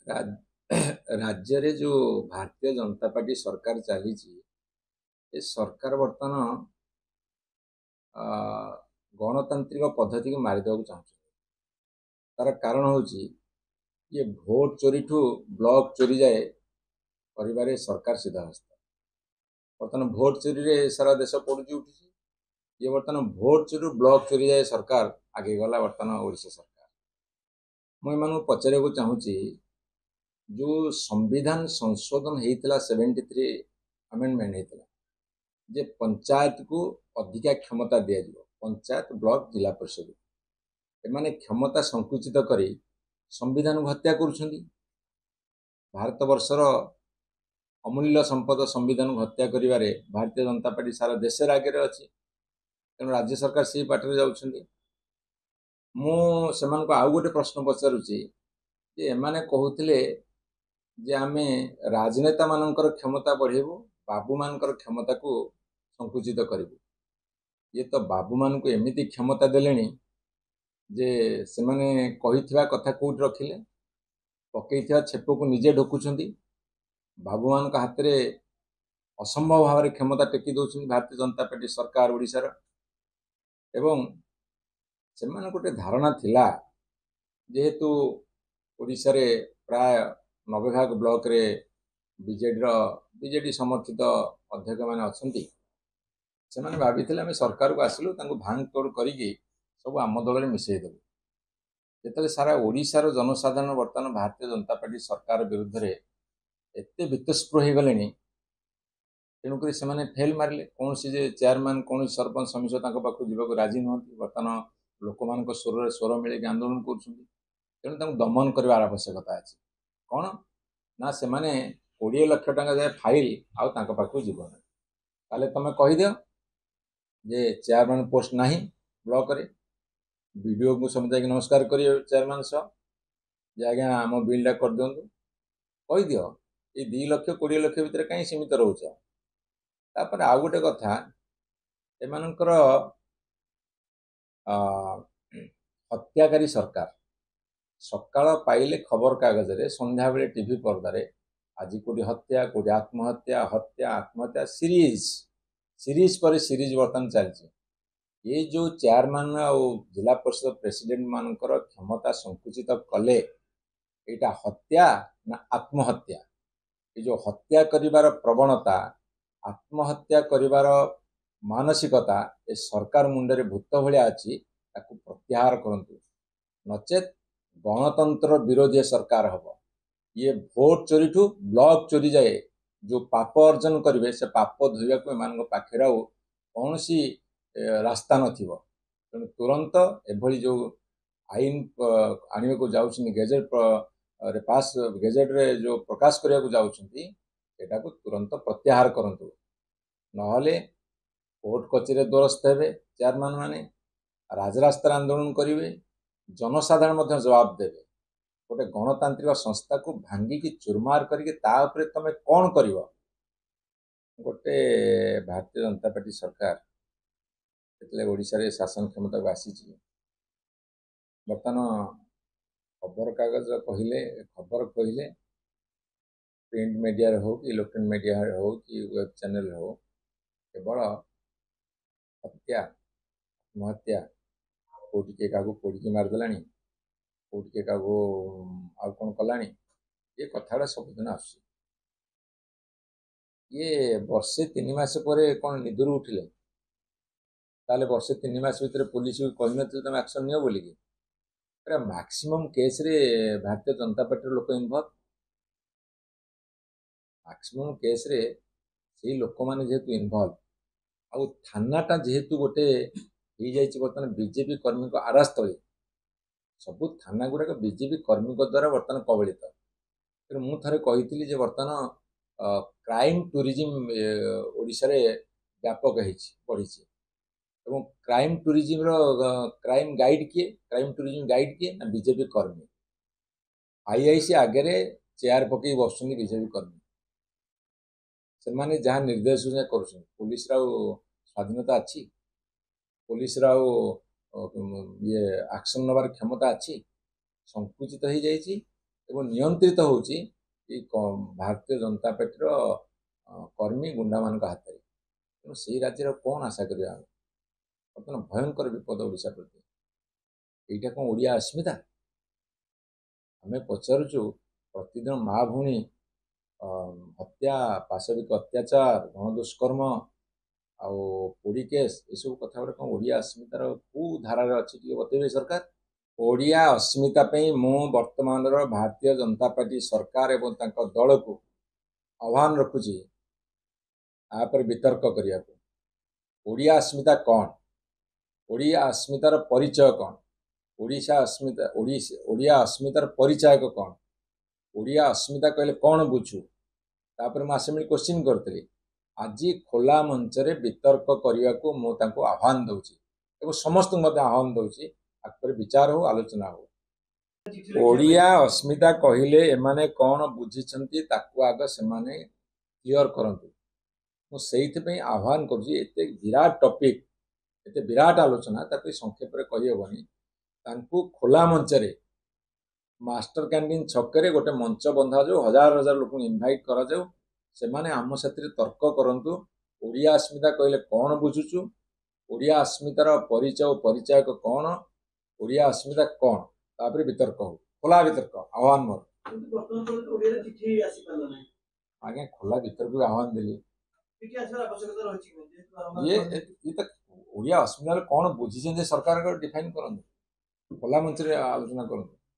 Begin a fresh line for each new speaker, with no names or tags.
राज्य रे जो भारतीय जनता पार्टी सरकार चली ये सरकार बर्तमान गणतांत्रिक पद्धति को मारिदेवा चाहते तार कारण हूँ ये भोट चोरी ठू ब्लॉक चोरी जाए कर सरकार सीधा हस्त बर्तमान भोट चोरी रे सारा देश पड़ुची उठी ये बर्तमान भोट चोरी ब्लॉक चोरी जाए सरकार आगे गला बर्तमान ओडिशा सरकार मुझे पचारे चाहूँगी जो संविधान संशोधन होता 73 अमेंडमेंट होता जे पंचायत को अधिका क्षमता दि पंचायत ब्लॉक जिला परिषद एमाने क्षमता संकुचित करी संविधान को हत्या कर भारत वर्षर अमूल्य संपद संविधान को हत्या करिवारे भारतीय जनता पार्टी सारा देश आगे अच्छी तेणु राज्य सरकार से पार्टी जाऊँगी मुझे आउ गोटे प्रश्न पचारुची एमाने कहते जे आमे राजनेता मानकर क्षमता बढ़ेबू बाबू मानकर क्षमता को संकुचित करूँ ये तो बाबू मान को एमती क्षमता देले जे से माने कहिथिबा कथा कोट रखिले पकईथिबा छेप को निजे ढोकुछंती बाबू मान हाथ में असंभव भाव में क्षमता टेकी दौरान भारतीय जनता पार्टी सरकार ओडिशार एवं से गोटे धारणा थिला जेहेतु ओडिशा रे प्राय 90 भाग ब्लॉक रे बीजेडी समर्थित अध्यक्ष मैंने अच्छा से भाई आम सरकार को आसलु भांग तोड़ करी सब आम दल में मिसईदेव जो सारा ओडिशार जनसाधारण बर्तमान भारतीय जनता पार्टी सरकार विरुद्ध रे एते वितस्पृह हो गले तेणुक से फेल मारे कौन से चेयरमैन कौन सरपंच समिति पाक जावाक राजी नुहति बर्तमान लोक मान स्वर स्वर मिले आंदोलन करेणु दमन कर आवश्यकता अच्छी कौन ना से 20 लाख टका जाए फाइल आउ पाक जीवन ताले तुम कहीद जे चेयरमैन पोस्ट ना ब्लॉक रे वीडियो को समझ नमस्कार करिए चेयरमैन सह जे आज्ञा आम बिल्डा कर दिंतु कहीद ये 2 लाख 20 लाख भितर कहीं सीमित रोच तापर आउ गोटे कथा एमानकर हत्याकारी सरकार सकाळ पाइले खबर कागज रे संध्या बेले टीवी पर्दारे आज कोटी हत्या कोटी आत्महत्या हत्या आत्महत्या सीरीज पर सीरीज बर्तमान चलती ये जो चेयरमैन और जिला परिषद प्रेसिडेंट मानकर क्षमता संकुचित कले यहाँ हत्या ना आत्महत्या ये जो हत्या करिवार प्रवणता आत्महत्या करिवार मानसिकता ए सरकार मुंडे भूत भाया अच्छी प्रत्याहार करंतु नचेत गणतंत्र विरोधी सरकार हम ये भोट चोरी ठू ब्लॉक चोरी जाए जो पाप अर्जन करेंगे से पाप धोवा को एम पाखे कौन सी रास्ता नथिबो तेणु तुरंत एभली जो आईन आने को जाऊँ गेजेट रे पास गेजेट रे जो प्रकाश करने को जाऊँगी एटा को तुरंत प्रत्याहार करंतु नहले कोर्ट कचेरी द्वारस्थ हे चेयरमैन माने राजरास्तार आंदोलन करेंगे जनसाधारण जवाब देवे गोटे गणतांत्रिक संस्था को भांगिकी चुरमार करके तुम कौन कर गोटे भारतीय जनता पार्टी सरकार ओडिशा रे शासन क्षमता को आसी बर्तमान खबर कागज कहले प्रिंट मीडिया हो कि इलेक्ट्रॉनिक मीडिया हो कि वेब चैनल हो केवल हत्या आत्महत्या कोटी के क्या पोड़ी मारदेला कोटी के क्या आउ कौन कला ये कथा सबुदिन आस ये वर्षे 3 मास पर कौन निदर उठिले ताले वर्षे 3 मास भीतर पुलिस कही न तुम एक्शन नियो बोली मैक्सिमम केस रे भारतीय जनता पार्टी लोक इनवल्व मैक्सिमम केस रे से लोक मैंने जेहेतु इनवल्व आउ थानाटा जेहेतु गोटे हो जाए बर्तमान बीजेपी कर्मी को आरास्थली सबू थाना गुड़ाक बीजेपी कर्मी द्वारा बर्तमान कबलित तेणु मुझे कही बर्तमान क्राइम टूरिज्म ओडिशा रे व्यापक बढ़ी एवं क्राइम टूरिज्म क्राइम गाइड किए ना बीजेपी कर्मी आईआईसी आगे चेयर पकई बस बीजेपी कर्मी से माने जहाँ निर्देश कर पुलिस स्वाधीनता अच्छी पुलिस ये एक्शन नबार क्षमता अच्छी संकुचित हो जाइए ଏବଂ ନିୟନ୍ତ୍ରିତ ହେଉଛି ଏଇ ଭାରତୀୟ ଜନତା ପାର୍ଟିର କର୍ମୀ ଗୁଣ୍ଡାମାନଙ୍କ ହାତରେ। ତେଣୁ ସେଇ ରାଜ୍ୟର କ'ଣ ଆଶା କରିବା ଆମେ? ବର୍ତ୍ତମାନ ଭୟଙ୍କର ବିପଦ ଓଡ଼ିଶା ପ୍ରତି। ଏଇଟା କ'ଣ ଓଡ଼ିଆ अस्मिता? ଆମେ ପଚାରୁଛୁ ପ୍ରତିଦିନ ମା ଭଉଣୀ ହତ୍ୟା, ପାଶବିକ ଅତ୍ୟାଚାର, ଗଣଦୁଷ୍କର୍ମ ଆଉ ପୋଡ଼ି କେସ୍, ଏସବୁ କଥା ଗୁଡ଼ା କ'ଣ ଓଡ଼ିଆ अस्मिताର କେଉଁ ଧାରାରେ ଅଛି ଟିକେ ବତେଇବେ ସରକାର? ଓଡ଼ିଆ अस्मिता ପାଇଁ ମୁଁ ବର୍ତ୍ତମାନର ଭାରତୀୟ ଜନତା ପାର୍ଟି ସରକାର ଏବଂ ତାଙ୍କ ଦଳକୁ ଆହ୍ୱାନ ରଖୁଛି ଆ ଉପରେ ବିତର୍କ କରିବାକୁ। ଓଡ଼ିଆ अस्मिता କ'ଣ? ଓଡ଼ିଆ अस्मिताର ପରିଚୟ କ'ଣ? ଓଡ଼ିଆ अस्मिताର ପରିଚାୟକ କ'ଣ? ଓଡ଼ିଆ अस्मिता କହିଲେ କ'ଣ ବୁଝୁ? ତାପରେ ମୁଁ ଆସେମ୍ବଲି କ୍ୱେଶ୍ଚିନ୍ କରିଥିଲି। ଆଜି ଖୋଲା ମଞ୍ଚରେ ବିତର୍କ କରିବାକୁ ମୁଁ ତାଙ୍କୁ ଆହ୍ୱାନ ଦେଉଛି ଏବଂ ସମସ୍ତଙ୍କୁ ମଧ୍ୟ ଆହ୍ୱାନ ଦେଉଛି, ଆପରେ ବିଚାର ହଉ, ଆଲୋଚନା ହଉ। ଓଡ଼ିଆ अस्मिता କହିଲେ ଏମାନେ କ'ଣ ବୁଝିଛନ୍ତି ତାକୁ ଆଗ ସେମାନେ କ୍ଲିଅର କରନ୍ତୁ। ମୁଁ ସେଇଥିପାଇଁ ଆହ୍ୱାନ କରୁଛି, ଏତେ ବିରାଟ ଟପିକ୍, ଏତେ ବିରାଟ ଆଲୋଚନା, ତାକୁ ସଂକ୍ଷେପରେ କହିହେବନି। ତାଙ୍କୁ ଖୋଲା ମଞ୍ଚରେ ମାଷ୍ଟର କ୍ୟାଣ୍ଟିନ୍ ଛକରେ ଗୋଟେ ମଞ୍ଚ ବନ୍ଧାଯାଉ, ହଜାର ହଜାର ଲୋକଙ୍କୁ ଇନଭାଇଟ୍ କରାଯାଉ, ସେମାନେ ଆମ ସାଥିରେ ତର୍କ କରନ୍ତୁ। ଓଡ଼ିଆ अस्मिता କହିଲେ କ'ଣ ବୁଝୁଛୁ, ଓଡ଼ିଆ अस्मिताର ପରିଚୟ ଓ ପରିଚାୟକ କ'ଣ, ଓଡ଼ିଆ अस्मिता କ'ଣ, ତାପରେ ବିତର୍କ ହଉ, ଖୋଲା ବିତର୍କ ଆହ୍ୱାନ ମୋର। ଆଜ୍ଞା ଖୋଲା ବିତର୍କକୁ ଆହ୍ୱାନ ଦେଲି। ଇଏ ତ ଓଡ଼ିଆ अस्मिताରେ କ'ଣ ବୁଝିଛନ୍ତି ସରକାରଙ୍କର ଡିଫାଇନ୍ କରନ୍ତୁ, ଖୋଲା ମଞ୍ଚରେ ଆଲୋଚନା କରନ୍ତୁ।